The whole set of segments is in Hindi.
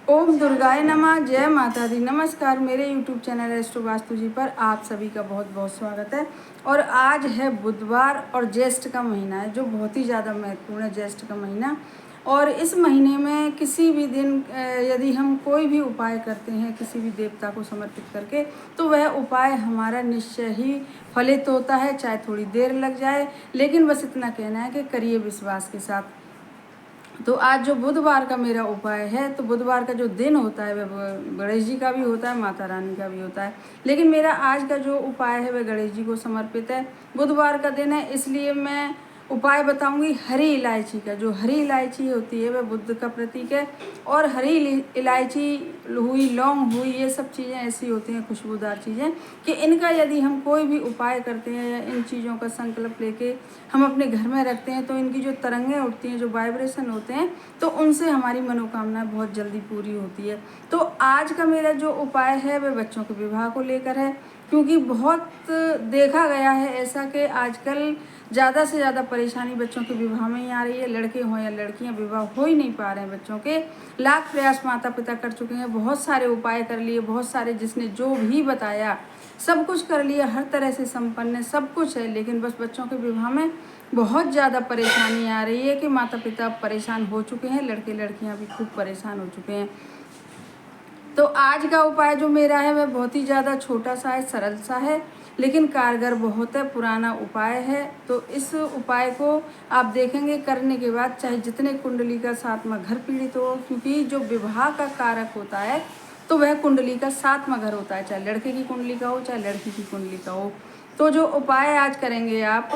ओम दुर्गाय नमः। जय माता दी। नमस्कार। मेरे यूट्यूब चैनल एस्ट्रो वास्तु जी पर आप सभी का बहुत बहुत स्वागत है। और आज है बुधवार और ज्येष्ठ का महीना है, जो बहुत ही ज़्यादा महत्वपूर्ण है, ज्येष्ठ का महीना। और इस महीने में किसी भी दिन यदि हम कोई भी उपाय करते हैं किसी भी देवता को समर्पित करके, तो वह उपाय हमारा निश्चय ही फलित होता है, चाहे थोड़ी देर लग जाए। लेकिन बस इतना कहना है कि करिए विश्वास के साथ। तो आज जो बुधवार का मेरा उपाय है, तो बुधवार का जो दिन होता है वह गणेश जी का भी होता है, माता रानी का भी होता है। लेकिन मेरा आज का जो उपाय है वह गणेश जी को समर्पित है। बुधवार का दिन है, इसलिए मैं उपाय बताऊंगी हरी इलायची का। जो हरी इलायची होती है वह बुद्ध का प्रतीक है। और हरी इलायची हुई, लौंग हुई, ये सब चीज़ें ऐसी होती हैं, खुशबूदार चीज़ें, कि इनका यदि हम कोई भी उपाय करते हैं या इन चीज़ों का संकल्प लेके हम अपने घर में रखते हैं, तो इनकी जो तरंगें उठती हैं, जो वाइब्रेशन होते हैं, तो उनसे हमारी मनोकामना बहुत जल्दी पूरी होती है। तो आज का मेरा जो उपाय है वह बच्चों के विवाह को लेकर है। क्योंकि बहुत देखा गया है ऐसा कि आजकल ज़्यादा से ज़्यादा परेशानी बच्चों के विवाह में ही आ रही है। लड़के हों या लड़कियां, विवाह हो ही नहीं पा रहे हैं बच्चों के। लाख प्रयास माता पिता कर चुके हैं, बहुत सारे उपाय कर लिए, बहुत सारे जिसने जो भी बताया सब कुछ कर लिया, हर तरह से संपन्न है, सब कुछ है। लेकिन बस बच्चों के विवाह में बहुत ज़्यादा परेशानी आ रही है कि माता पिता परेशान हो चुके हैं, लड़के लड़कियां भी खूब परेशान हो चुके हैं। तो आज का उपाय जो मेरा है वह बहुत ही ज़्यादा छोटा सा है, सरल सा है, लेकिन कारगर बहुत है, पुराना उपाय है। तो इस उपाय को आप देखेंगे करने के बाद, चाहे जितने कुंडली का सातवां घर पीड़ित हो, क्योंकि जो विवाह का कारक होता है तो वह कुंडली का सातवां घर होता है, चाहे लड़के की कुंडली का हो चाहे लड़की की कुंडली का हो। तो जो उपाय आज करेंगे आप,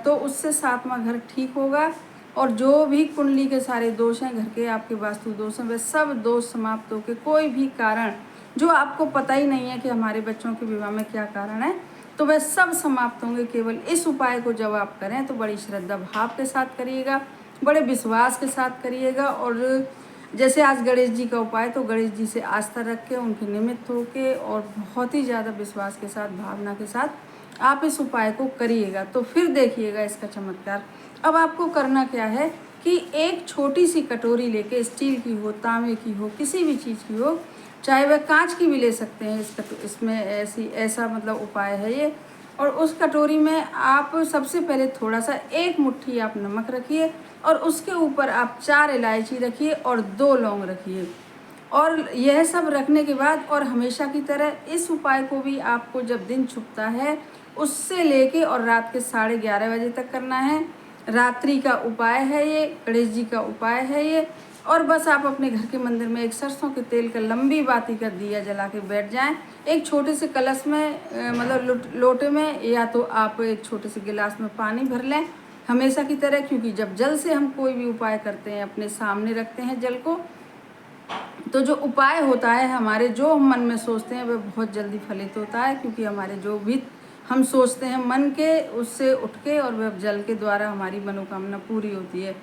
तो उससे सातवां घर ठीक होगा। और जो भी कुंडली के सारे दोष हैं, घर के आपके वास्तु दोष हैं, वे सब दोष समाप्त होकर कोई भी कारण जो आपको पता ही नहीं है कि हमारे बच्चों के विवाह में क्या कारण है, तो वह सब समाप्त होंगे। केवल इस उपाय को जब आप करें तो बड़ी श्रद्धा भाव के साथ करिएगा, बड़े विश्वास के साथ करिएगा। और जैसे आज गणेश जी का उपाय, तो गणेश जी से आस्था रख के, उनके निमित्त होके और बहुत ही ज़्यादा विश्वास के साथ, भावना के साथ आप इस उपाय को करिएगा, तो फिर देखिएगा इसका चमत्कार। अब आपको करना क्या है कि एक छोटी सी कटोरी लेके, स्टील की हो, तांबे की हो, किसी भी चीज़ की हो, चाहे वह कांच की भी ले सकते हैं, इसमें ऐसा मतलब उपाय है ये। और उस कटोरी में आप सबसे पहले थोड़ा सा, एक मुट्ठी आप नमक रखिए, और उसके ऊपर आप 4 इलायची रखिए और 2 लौंग रखिए। और यह सब रखने के बाद, और हमेशा की तरह इस उपाय को भी आपको जब दिन छुपता है उससे लेके और रात के 11:30 बजे तक करना है। रात्रि का उपाय है ये, गणेश जी का उपाय है ये। और बस आप अपने घर के मंदिर में एक सरसों के तेल का लंबी बाती का दिया जला के बैठ जाएं। एक छोटे से कलश में, मतलब लोटे में, या तो आप एक छोटे से गिलास में पानी भर लें हमेशा की तरह। क्योंकि जब जल से हम कोई भी उपाय करते हैं, अपने सामने रखते हैं जल को, तो जो उपाय होता है, हमारे जो हम मन में सोचते हैं वह बहुत जल्दी फलित होता है। क्योंकि हमारे जो भी हम सोचते हैं मन के, उससे उठ के और वह जल के द्वारा हमारी मनोकामना पूरी होती है।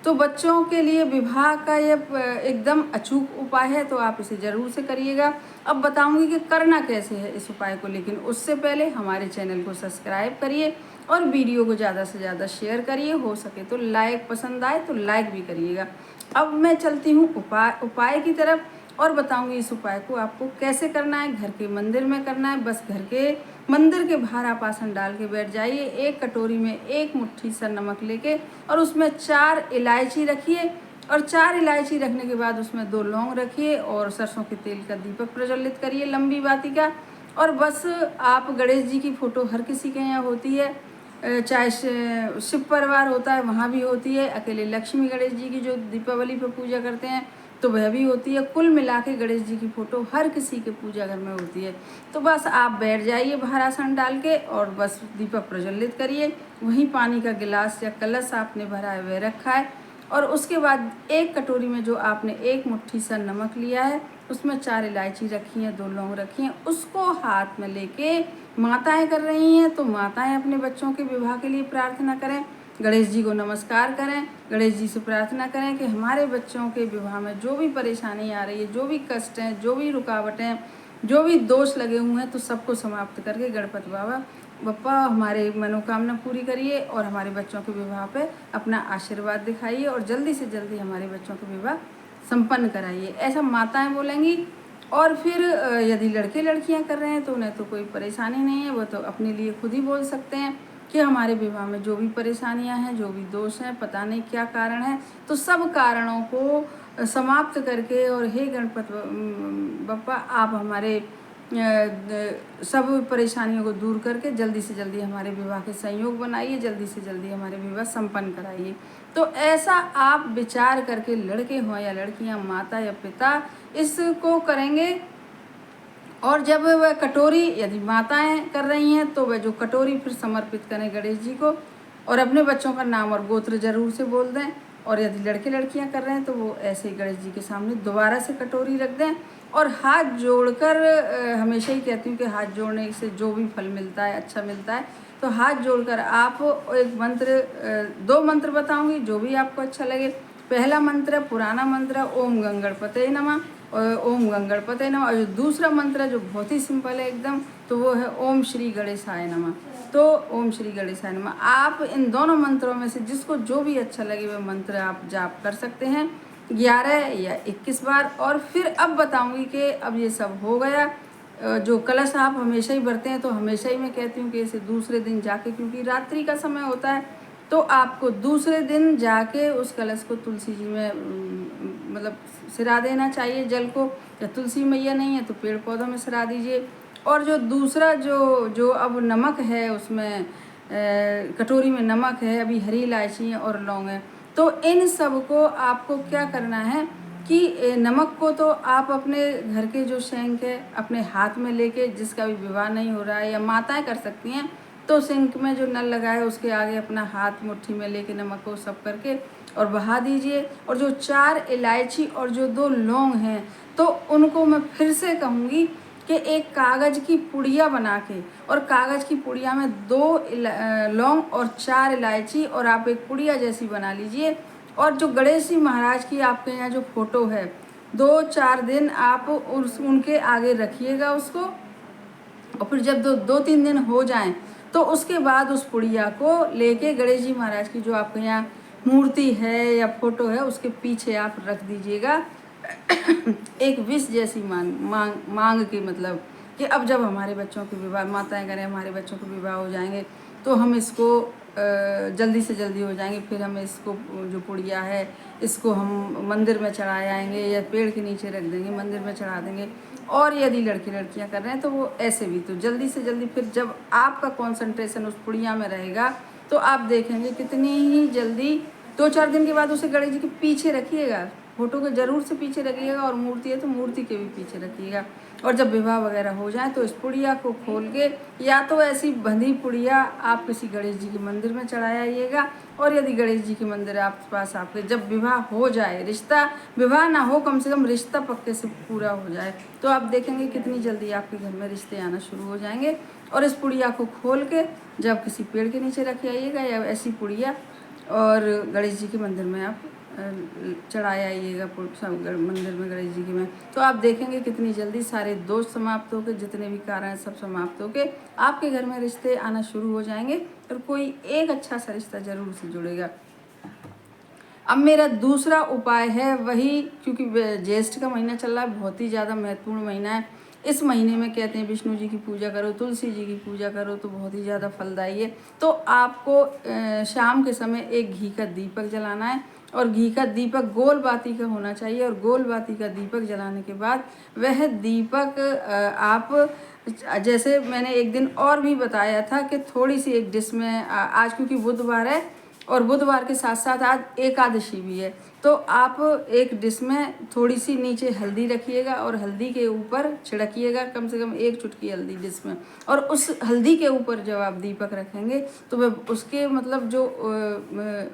तो बच्चों के लिए विवाह का ये एकदम अचूक उपाय है, तो आप इसे ज़रूर से करिएगा। अब बताऊंगी कि करना कैसे है इस उपाय को, लेकिन उससे पहले हमारे चैनल को सब्सक्राइब करिए और वीडियो को ज़्यादा से ज़्यादा शेयर करिए। हो सके तो लाइक, पसंद आए तो लाइक भी करिएगा। अब मैं चलती हूँ उपाय की तरफ, और बताऊंगी इस उपाय को आपको कैसे करना है। घर के मंदिर में करना है। बस घर के मंदिर के बाहर आप आसन डाल के बैठ जाइए। एक कटोरी में एक मुट्ठी सा नमक लेके, और उसमें 4 इलायची रखिए। और 4 इलायची रखने के बाद उसमें 2 लौंग रखिए, और सरसों के तेल का दीपक प्रज्वलित करिए लंबी बाती का। और बस आप गणेश जी की फ़ोटो हर किसी के यहाँ होती है, चाहे शिव परिवार होता है वहाँ भी होती है, अकेले लक्ष्मी गणेश जी की जो दीपावली पर पूजा करते हैं तो वह भी होती है। कुल मिला के गणेश जी की फ़ोटो हर किसी के पूजा घर में होती है। तो बस आप बैठ जाइए बाहर आसन डाल के, और बस दीपक प्रज्वलित करिए। वहीं पानी का गिलास या कलश आपने भरा है वह रखा है। और उसके बाद एक कटोरी में जो आपने एक मुट्ठी सा नमक लिया है, उसमें 4 इलायची रखी हैं, 2 लौंग रखी हैं, उसको हाथ में लेके माताएं कर रही हैं, तो माताएं अपने बच्चों के विवाह के लिए प्रार्थना करें, गणेश जी को नमस्कार करें, गणेश जी से प्रार्थना करें कि हमारे बच्चों के विवाह में जो भी परेशानी आ रही है, जो भी कष्ट हैं, जो भी रुकावटें, जो भी दोष लगे हुए हैं, तो सबको समाप्त करके गणपति बप्पा हमारे मनोकामना पूरी करिए, और हमारे बच्चों के विवाह पे अपना आशीर्वाद दिखाइए, और जल्दी से जल्दी हमारे बच्चों के विवाह संपन्न कराइए, ऐसा माताएं बोलेंगी। और फिर यदि लड़के लड़कियां कर रहे हैं तो उन्हें तो कोई परेशानी नहीं है, वो तो अपने लिए खुद ही बोल सकते हैं कि हमारे विवाह में जो भी परेशानियां हैं, जो भी दोष हैं, पता नहीं क्या कारण है, तो सब कारणों को समाप्त करके और हे गणपति बप्पा आप हमारे सब परेशानियों को दूर करके जल्दी से जल्दी हमारे विवाह के संयोग बनाइए, जल्दी से जल्दी हमारे विवाह संपन्न कराइए। तो ऐसा आप विचार करके लड़के हों या लड़कियां, माता या पिता, इसको करेंगे। और जब वह कटोरी, यदि माताएं कर रही हैं तो वह जो कटोरी फिर समर्पित करें गणेश जी को, और अपने बच्चों का नाम और गोत्र जरूर से बोल दें। और यदि लड़के लड़कियां कर रहे हैं तो वो ऐसे ही गणेश जी के सामने दोबारा से कटोरी रख दें और हाथ जोड़कर, हमेशा ही कहती हूँ कि हाथ जोड़ने से जो भी फल मिलता है अच्छा मिलता है। तो हाथ जोड़कर आप एक मंत्र, 2 मंत्र बताऊंगी, जो भी आपको अच्छा लगे। पहला मंत्र पुराना मंत्र ओम गंगणपते नमः, ओम गंगणपते नमः। और जो दूसरा मंत्र जो बहुत ही सिंपल है एकदम, तो वो है ओम श्री गणेशाय नमः। तो ओम श्री गणेशाय नमः, आप इन दोनों मंत्रों में से जिसको जो भी अच्छा लगे वह मंत्र आप जाप कर सकते हैं 11 या 21 बार। और फिर अब बताऊंगी कि अब ये सब हो गया, जो कलश आप हमेशा ही भरते हैं, तो हमेशा ही मैं कहती हूँ कि इसे दूसरे दिन जाके, क्योंकि रात्रि का समय होता है, तो आपको दूसरे दिन जाके उस कलश को तुलसी जी में मतलब सिरा देना चाहिए जल को। या तुलसी मैया नहीं है तो पेड़ पौधों में सिरा दीजिए। और जो दूसरा जो अब नमक है उसमें, कटोरी में नमक है, अभी हरी इलायची और लौंग है, तो इन सब को आपको क्या करना है कि नमक को तो आप अपने घर के जो शेंक है अपने हाथ में लेके, जिसका भी विवाह नहीं हो रहा है, या माताएं कर सकती हैं, तो सिंक में जो नल लगा है उसके आगे अपना हाथ मुट्ठी में लेके नमक को सब करके और बहा दीजिए। और जो 4 इलायची और जो 2 लौंग हैं, तो उनको मैं फिर से कहूँगी कि एक कागज़ की पुड़िया बना के, और कागज़ की पुड़िया में 2 लौंग और 4 इलायची, और आप एक पुड़िया जैसी बना लीजिए। और जो गणेश जी महाराज की आपके यहाँ जो फोटो है, 2-4 दिन आप उनके आगे रखिएगा उसको। और फिर जब 2-3 दिन हो जाएं तो उसके बाद उस पुड़िया को लेके गणेश जी महाराज की जो आपके यहाँ मूर्ति है या फोटो है उसके पीछे आप रख दीजिएगा। एक विश जैसी मांग के, मतलब कि अब जब हमारे बच्चों के विवाह, माताएं करें हमारे बच्चों के विवाह हो जाएंगे तो हम इसको जल्दी से जल्दी हो जाएंगे, फिर हम इसको जो पुड़िया है इसको हम मंदिर में चढ़ाए आएंगे या पेड़ के नीचे रख देंगे, मंदिर में चढ़ा देंगे। और यदि लड़के लड़कियां कर रहे हैं तो वो ऐसे भी, तो जल्दी से जल्दी फिर जब आपका कंसंट्रेशन उस पुड़िया में रहेगा तो आप देखेंगे कितनी ही जल्दी 2-4 दिन के बाद उसे गणेश जी के पीछे रखिएगा, फोटो के जरूर से पीछे रखिएगा, और मूर्ति है तो मूर्ति के भी पीछे रखिएगा। और जब विवाह वगैरह हो जाए तो इस पुड़िया को खोल के, या तो ऐसी बंधी पुड़िया आप किसी गणेश जी के मंदिर में चढ़ाया आइएगा। और यदि गणेश जी के मंदिर आपके पास, आपके जब विवाह हो जाए, रिश्ता विवाह ना हो, कम से कम रिश्ता पक्के से पूरा हो जाए, तो आप देखेंगे कितनी जल्दी आपके घर में रिश्ते आना शुरू हो जाएंगे। और इस पुड़िया को खोल के जब किसी पेड़ के नीचे रखे आइएगा, या ऐसी पुड़िया, और गणेश जी के मंदिर में आप चढ़ाया आइएगा, मंदिर में गणेश जी की में, तो आप देखेंगे कितनी जल्दी सारे दोष समाप्त होकर, जितने भी कारण सब समाप्त होकर आपके घर में रिश्ते आना शुरू हो जाएंगे, और कोई एक अच्छा सा रिश्ता जरूर से जुड़ेगा। अब मेरा दूसरा उपाय है वही, क्योंकि ज्येष्ठ का महीना चल रहा है, बहुत ही ज़्यादा महत्वपूर्ण महीना है। इस महीने में कहते हैं विष्णु जी की पूजा करो, तुलसी जी की पूजा करो तो बहुत ही ज़्यादा फलदायी है। तो आपको शाम के समय एक घी का दीपक जलाना है, और घी का दीपक गोल बाती का होना चाहिए। और गोल बाती का दीपक जलाने के बाद वह दीपक आप, जैसे मैंने एक दिन और भी बताया था कि थोड़ी सी एक डिश में, आज क्योंकि बुधवार है और बुधवार के साथ साथ आज एकादशी भी है, तो आप एक डिश में थोड़ी सी नीचे हल्दी रखिएगा और हल्दी के ऊपर छिड़किएगा, कम से कम 1 चुटकी हल्दी डिश में। और उस हल्दी के ऊपर जब आप दीपक रखेंगे तो वह उसके मतलब जो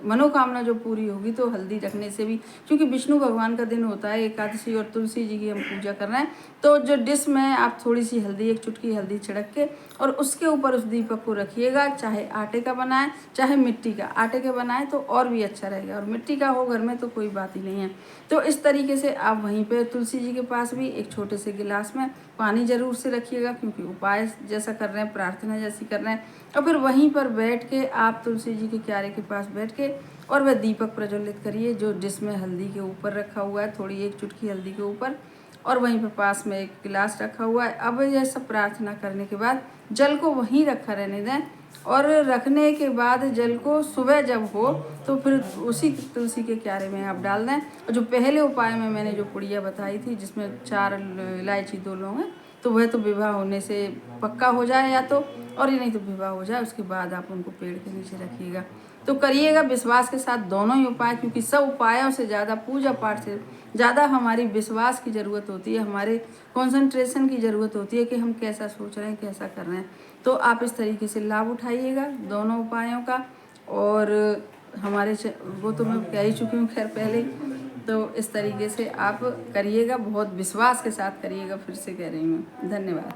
मनोकामना जो पूरी होगी, तो हल्दी रखने से भी, क्योंकि विष्णु भगवान का दिन होता है एकादशी और तुलसी जी की हम पूजा कर रहे हैं, तो जो डिश में आप थोड़ी सी हल्दी, 1 चुटकी हल्दी छिड़क के और उसके ऊपर उस दीपक को रखिएगा। चाहे आटे का बनाए चाहे मिट्टी का, आटे का बनाए तो और भी अच्छा रहेगा, और मिट्टी का हो घर में तो कोई बात ही नहीं है। तो इस तरीके से आप वहीं पे तुलसी जी के पास भी एक छोटे से गिलास में पानी जरूर से रखिएगा, क्योंकि उपाय जैसा कर रहे हैं, प्रार्थना जैसी कर रहे हैं। और फिर वहीं पर बैठ के आप तुलसी जी के क्यारे के पास बैठ के और वह दीपक प्रज्वलित करिए जो जिसमें हल्दी के ऊपर रखा हुआ है, थोड़ी 1 चुटकी हल्दी के ऊपर, और वहीं पर पास में एक गिलास रखा हुआ है। अब यह सब प्रार्थना करने के बाद जल को वहीं रखा रहने दें, और रखने के बाद जल को सुबह जब हो तो फिर उसी तुलसी के क्यारे में आप डाल दें। और जो पहले उपाय में मैंने जो पुड़िया बताई थी जिसमें 4 इलायची 2 लौंग हैं, तो वह तो विवाह होने से पक्का हो जाए या तो, और ये नहीं तो विवाह हो जाए उसके बाद आप उनको पेड़ के नीचे रखिएगा। तो करिएगा विश्वास के साथ दोनों ही उपाय, क्योंकि सब उपायों से ज़्यादा, पूजा पाठ से ज़्यादा हमारी विश्वास की ज़रूरत होती है, हमारे कंसंट्रेशन की ज़रूरत होती है कि हम कैसा सोच रहे हैं, कैसा कर रहे हैं। तो आप इस तरीके से लाभ उठाइएगा दोनों उपायों का। और वो तो मैं कह ही चुकी हूँ खैर पहले ही। तो इस तरीके से आप करिएगा, बहुत विश्वास के साथ करिएगा, फिर से कह रही हूँ। धन्यवाद।